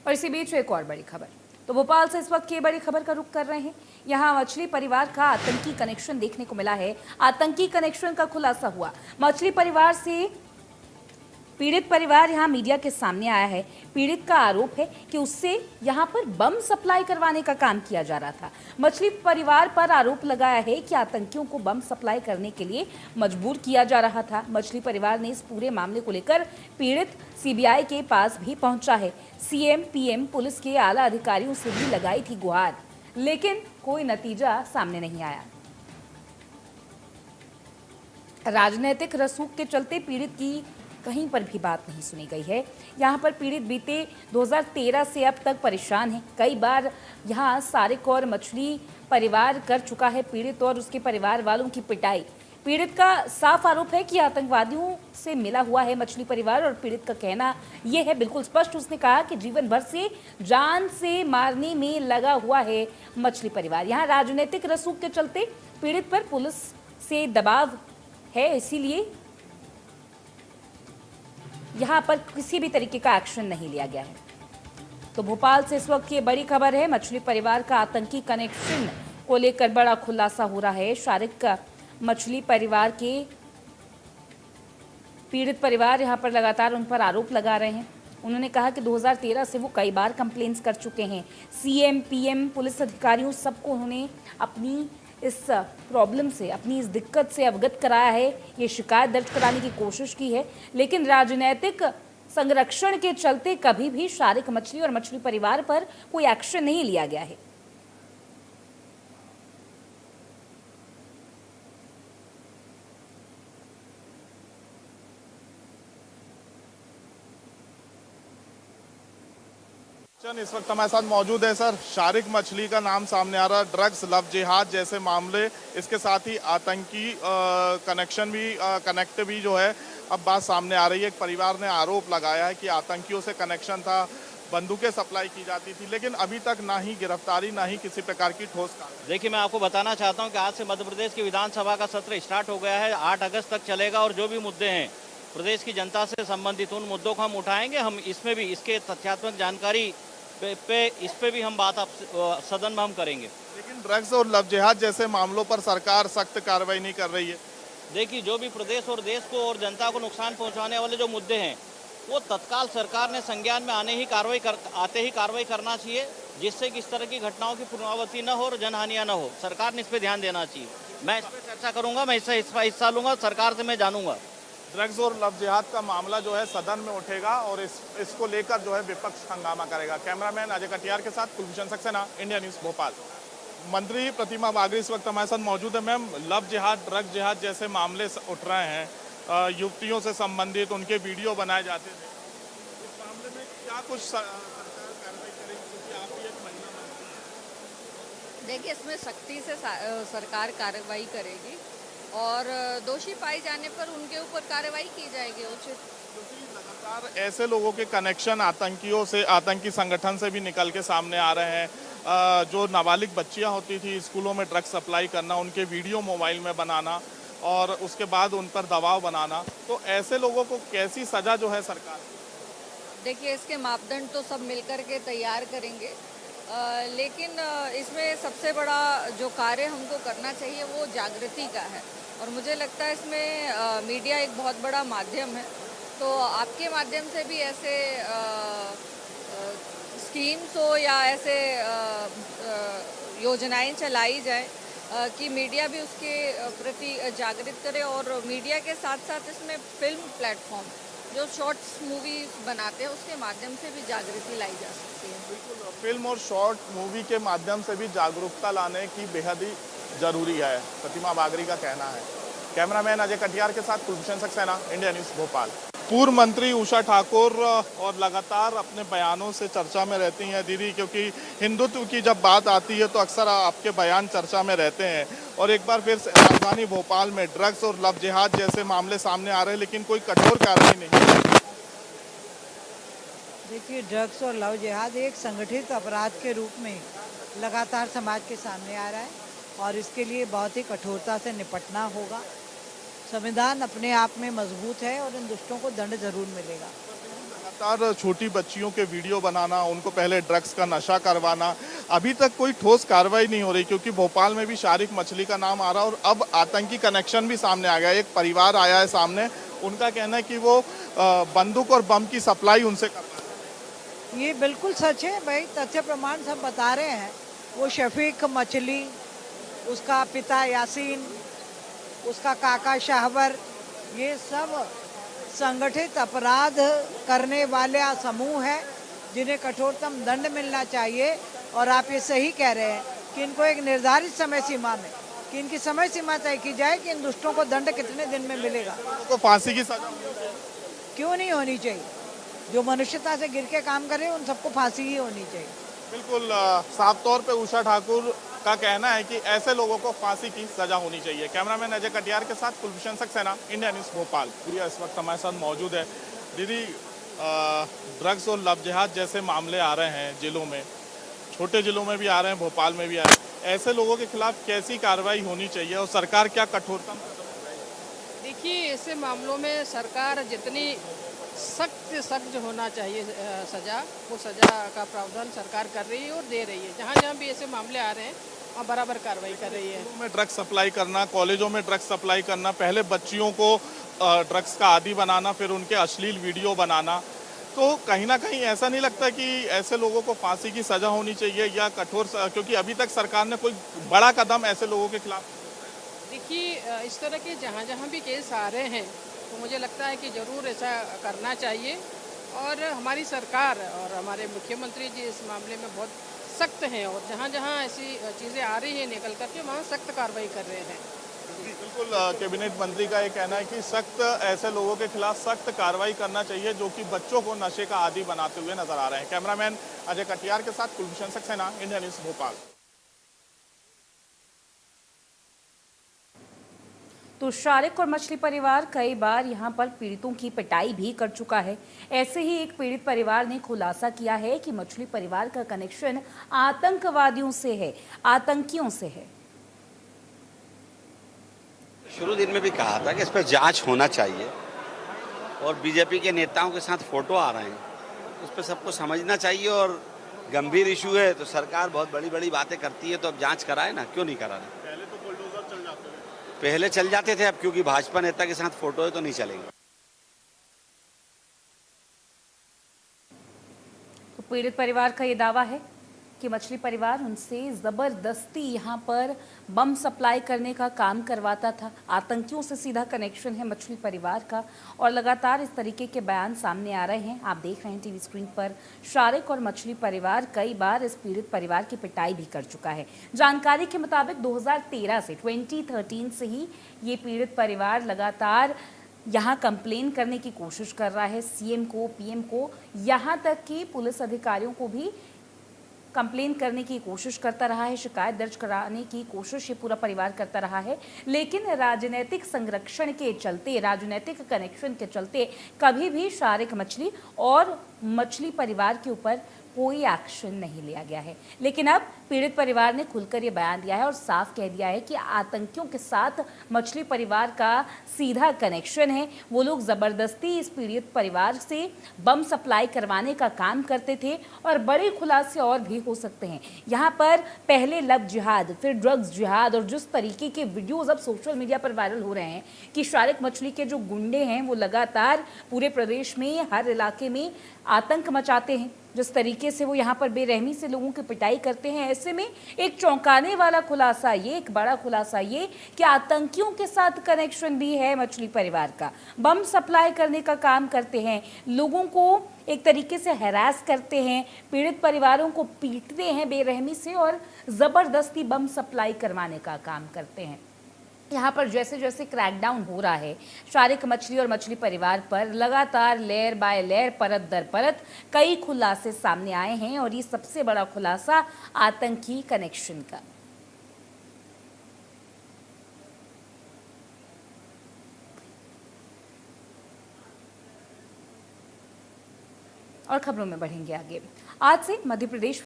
और इसी बीच एक और बड़ी खबर। तो भोपाल से इस वक्त की बड़ी खबर का रुख कर रहे हैं। यहाँ मछली परिवार का आतंकी कनेक्शन देखने को मिला है। आतंकी कनेक्शन का खुलासा हुआ। मछली परिवार से पीड़ित परिवार यहाँ मीडिया के सामने आया है। पीड़ित का आरोप है कि उससे यहाँ पर बम सप्लाई करवाने का काम किया जा रहा था। मछली परिवार पर आरोप लगाया है कि आतंकियों को बम सप्लाई करने के लिए मजबूर किया जा रहा था। मछली परिवार ने इस पूरे मामले को लेकर पीड़ित सीबीआई के पास भी पहुंचा है। सीएम, पीएम, पुलिस के आला अधिकारियों से भी लगाई थी गुहार, लेकिन कोई नतीजा सामने नहीं आया। राजनीतिक रसूख के चलते पीड़ित की कहीं पर भी बात नहीं सुनी गई है। यहाँ पर पीड़ित बीते 2013 से अब तक परेशान है। कई बार यहाँ सारिक और मछली परिवार कर चुका है पीड़ित और उसके परिवार वालों की पिटाई। पीड़ित का साफ आरोप है कि आतंकवादियों से मिला हुआ है मछली परिवार, और पीड़ित का कहना यह है, बिल्कुल स्पष्ट, उसने कहा कि जीवन भर से जान से मारने में लगा हुआ है मछली परिवार। यहाँ राजनीतिक रसूख के चलते पीड़ित पर पुलिस से दबाव है, इसीलिए यहाँ पर किसी भी तरीके का एक्शन नहीं लिया गया है। तो भोपाल से इस वक्त ये बड़ी खबर है। मछली परिवार का आतंकी कनेक्शन को लेकर बड़ा खुलासा हो रहा है। शारिक मछली परिवार के पीड़ित परिवार यहाँ पर लगातार उन पर आरोप लगा रहे हैं। उन्होंने कहा कि 2013 से वो कई बार कंप्लेंट्स कर चुके हैं। सीएम, पीएम, पुलिस अधिकारियों सबको उन्होंने अपनी इस प्रॉब्लम से, अपनी इस दिक्कत से अवगत कराया है। ये शिकायत दर्ज कराने की कोशिश की है, लेकिन राजनीतिक संरक्षण के चलते कभी भी शारिक मछली और मछली परिवार पर कोई एक्शन नहीं लिया गया है। इस वक्त हमारे साथ मौजूद है सर। शारिक मछली का नाम सामने आ रहा है, ड्रग्स, लव जिहाद जैसे मामले, इसके साथ ही आतंकी कनेक्शन भी, कनेक्ट भी जो है अब बात सामने आ रही है। एक परिवार ने आरोप लगाया है कि आतंकियों से कनेक्शन था, बंदूकें सप्लाई की जाती थी, लेकिन अभी तक ना ही गिरफ्तारी ना ही किसी प्रकार की ठोस कार्रवाई। देखिए, मैं आपको बताना चाहता हूं कि आज से मध्य प्रदेश की विधानसभा का सत्र स्टार्ट हो गया है। 8 अगस्त तक चलेगा और जो भी मुद्दे हैं प्रदेश की जनता से संबंधित, उन मुद्दों को हम उठाएंगे। हम इसमें भी, इसके तथ्यात्मक जानकारी इस पे भी हम बात सदन में हम करेंगे। लेकिन ड्रग्स और लव जिहाद जैसे मामलों पर सरकार सख्त कार्रवाई नहीं कर रही है। देखिए, जो भी प्रदेश और देश को और जनता को नुकसान पहुंचाने वाले जो मुद्दे हैं, वो तत्काल सरकार ने संज्ञान में आते ही कार्रवाई करना चाहिए, जिससे कि इस तरह की घटनाओं की पुनरावृत्ति न हो और जनहानियां न हो। सरकार ने इस पर ध्यान देना चाहिए। मैं इस पर चर्चा करूंगा, मैं इससे हिस्सा लूंगा, सरकार से मैं जानूंगा। ड्रग्स और लव जिहाद का मामला जो है सदन में उठेगा और इसको लेकर जो है विपक्ष हंगामा करेगा। कैमरामैन अजय कटियार के साथ कुलभूषण सक्सेना, इंडिया न्यूज़, भोपाल। मंत्री प्रतिमा बागरी इस वक्त हमारे साथ मौजूद है। मैम, लव जिहाद, ड्रग जिहाद जैसे मामले उठ रहे हैं, युवतियों से संबंधित उनके वीडियो बनाए जाते थे, इस मामले में क्या कुछ सरकार कार्रवाई करेगी, क्योंकि आप भी एक महिला मंत्री हैं? देखिए, इसमें सख्ती से सरकार कार्रवाई करेगी और दोषी पाए जाने पर उनके ऊपर कार्रवाई की जाएगी उचित। क्योंकि लगातार ऐसे लोगों के कनेक्शन आतंकियों से, आतंकी संगठन से भी निकल के सामने आ रहे हैं। जो नाबालिग बच्चियां होती थी, स्कूलों में ड्रग्स सप्लाई करना, उनके वीडियो मोबाइल में बनाना और उसके बाद उन पर दबाव बनाना, तो ऐसे लोगों को कैसी सजा जो है सरकार? देखिए, इसके मापदंड तो सब मिलकर के तैयार करेंगे, लेकिन इसमें सबसे बड़ा जो कार्य हमको करना चाहिए वो जागृति का है, और मुझे लगता है इसमें मीडिया एक बहुत बड़ा माध्यम है। तो आपके माध्यम से भी ऐसे स्कीम्स हो या ऐसे योजनाएं चलाई जाए कि मीडिया भी उसके प्रति जागृत करे, और मीडिया के साथ साथ इसमें फिल्म प्लेटफॉर्म जो शॉर्ट्स मूवी बनाते हैं उसके माध्यम से भी जागृति लाई जा सकती है। बिल्कुल, फिल्म और शॉर्ट मूवी के माध्यम से भी जागरूकता लाने की बेहद ही जरूरी है, प्रतिमा बागरी का कहना है। कैमरामैन अजय कटियार के साथ कुलभूषण सक्सेना, इंडिया न्यूज़, भोपाल। पूर्व मंत्री उषा ठाकुर और लगातार अपने बयानों से चर्चा में रहती हैं दीदी, क्योंकि हिंदुत्व की जब बात आती है तो अक्सर आपके बयान चर्चा में रहते हैं। और एक बार फिर राजधानी भोपाल में ड्रग्स और लव जिहाद जैसे मामले सामने आ रहे हैं, लेकिन कोई कठोर कार्रवाई नहीं। देखिए, ड्रग्स और लव जिहाद एक संगठित अपराध के रूप में लगातार समाज के सामने आ रहा है, और इसके लिए बहुत ही कठोरता से निपटना होगा। संविधान अपने आप में मजबूत है और इन दुष्टों को दंड जरूर मिलेगा। लगातार छोटी बच्चियों के वीडियो बनाना, उनको पहले ड्रग्स का नशा करवाना, अभी तक कोई ठोस कार्रवाई नहीं हो रही, क्योंकि भोपाल में भी शारिक मछली का नाम आ रहा और अब आतंकी कनेक्शन भी सामने आ गया। एक परिवार आया है सामने, उनका कहना है कि वो बंदूक और बम की सप्लाई उनसे करवा रहे हैं। ये बिल्कुल सच है भाई, तथ्य प्रमाण सब बता रहे हैं। वो शफीक मछली, उसका पिता यासीन, उसका काका शाहवर, ये सब संगठित अपराध करने वाले समूह है जिन्हें कठोरतम दंड मिलना चाहिए। और आप ये सही कह रहे हैं कि इनको एक निर्धारित समय सीमा में, कि इनकी समय सीमा तय की जाए कि इन दुष्टों को दंड कितने दिन में मिलेगा। उनको फांसी की सजा क्यों नहीं होनी चाहिए? जो मनुष्यता से गिर के काम करे उन सबको फांसी ही होनी चाहिए। बिल्कुल साफ तौर पे उषा ठाकुर का कहना है कि ऐसे लोगों को फांसी की सजा होनी चाहिए। कैमरामैन अजय कटियार के साथ कुलभूषण सक्सेना, इंडिया न्यूज़ भोपाल। प्रिया इस वक्त हमारे साथ मौजूद है। दीदी, ड्रग्स और लव जिहाद जैसे मामले आ रहे हैं जिलों में, छोटे जिलों में भी आ रहे हैं, भोपाल में भी आ रहे हैं, ऐसे लोगों के खिलाफ कैसी कार्रवाई होनी चाहिए और सरकार क्या कठोरतम? देखिए, ऐसे मामलों में सरकार जितनी सख्त जो होना चाहिए सज़ा, वो सज़ा का प्रावधान सरकार कर रही है और दे रही है। जहाँ जहाँ भी ऐसे मामले आ रहे हैं वहाँ बराबर कार्रवाई कर रही है। में ड्रग्स सप्लाई करना, कॉलेजों में ड्रग्स सप्लाई करना, पहले बच्चियों को ड्रग्स का आदी बनाना, फिर उनके अश्लील वीडियो बनाना, तो कहीं ना कहीं ऐसा नहीं लगता कि ऐसे लोगों को फांसी की सजा होनी चाहिए या कठोर क्योंकि अभी तक सरकार ने कोई बड़ा कदम ऐसे लोगों के खिलाफ? देखिए, इस तरह के जहाँ जहाँ भी केस आ रहे हैं तो मुझे लगता है कि ज़रूर ऐसा करना चाहिए। और हमारी सरकार और हमारे मुख्यमंत्री जी इस मामले में बहुत सख्त हैं और जहाँ जहाँ ऐसी चीज़ें आ रही हैं निकल करके वहाँ सख्त कार्रवाई कर रहे हैं। बिल्कुल, कैबिनेट मंत्री का ये कहना है कि सख्त ऐसे लोगों के खिलाफ सख्त कार्रवाई करना चाहिए जो कि बच्चों को नशे का आदी बनाते हुए नजर आ रहे हैं। कैमरामैन अजय कटियार के साथ कुलभूषण सक्सेना, इंडिया न्यूज़ भोपाल। तो शारिक और मछली परिवार कई बार यहां पर पीड़ितों की पिटाई भी कर चुका है। ऐसे ही एक पीड़ित परिवार ने खुलासा किया है कि मछली परिवार का कनेक्शन आतंकवादियों से है, आतंकियों से है। शुरू दिन में भी कहा था कि इस पर जांच होना चाहिए और बीजेपी के नेताओं के साथ फोटो आ रहे हैं, उस पर सबको समझना चाहिए। और गंभीर इशू है तो सरकार बहुत बड़ी बड़ी बातें करती है, तो अब जांच कराए ना, क्यों नहीं करा रहे? पहले तो बुलडोजर चल जाते थे, पहले चल जाते थे, अब क्योंकि भाजपा नेता के साथ फोटो है तो नहीं चलेंगे। तो पीड़ित परिवार का ये दावा है कि मछली परिवार उनसे ज़बरदस्ती यहाँ पर बम सप्लाई करने का काम करवाता था। आतंकियों से सीधा कनेक्शन है मछली परिवार का और लगातार इस तरीके के बयान सामने आ रहे हैं। आप देख रहे हैं टीवी स्क्रीन पर, शारिक और मछली परिवार कई बार इस पीड़ित परिवार की पिटाई भी कर चुका है। जानकारी के मुताबिक 2013 से 2013 से ही ये पीड़ित परिवार लगातार यहाँ कंप्लेन करने की कोशिश कर रहा है सीएम को, पीएम को, यहाँ तक कि पुलिस अधिकारियों को भी कंप्लेन करने की कोशिश करता रहा है, शिकायत दर्ज कराने की कोशिश ये पूरा परिवार करता रहा है। लेकिन राजनीतिक संरक्षण के चलते, राजनीतिक कनेक्शन के चलते कभी भी शारिक मछली और मछली परिवार के ऊपर कोई एक्शन नहीं लिया गया है। लेकिन अब पीड़ित परिवार ने खुलकर ये बयान दिया है और साफ कह दिया है कि आतंकियों के साथ मछली परिवार का सीधा कनेक्शन है। वो लोग ज़बरदस्ती इस पीड़ित परिवार से बम सप्लाई करवाने का काम करते थे और बड़े खुलासे और भी हो सकते हैं। यहाँ पर पहले लव जिहाद, फिर ड्रग्स जिहाद और जिस तरीके के वीडियोज़ अब सोशल मीडिया पर वायरल हो रहे हैं कि शारिक मछली के जो गुंडे हैं वो लगातार पूरे प्रदेश में हर इलाके में आतंक मचाते हैं, जिस तरीके से वो यहाँ पर बेरहमी से लोगों की पिटाई करते हैं। ऐसे में एक चौंकाने वाला खुलासा ये, एक बड़ा खुलासा ये कि आतंकियों के साथ कनेक्शन भी है मछली परिवार का। बम सप्लाई करने का काम करते हैं, लोगों को एक तरीके से हैरास करते हैं, पीड़ित परिवारों को पीटते हैं बेरहमी से और ज़बरदस्ती बम सप्लाई करवाने का काम करते हैं। यहाँ पर जैसे जैसे क्रैकडाउन हो रहा है शारिक मछली और मछली परिवार पर, लगातार लेयर बाय लेयर, परत दर परत कई खुलासे सामने आए हैं और ये सबसे बड़ा खुलासा आतंकी कनेक्शन का। और खबरों में बढ़ेंगे आगे। आज से मध्य प्रदेश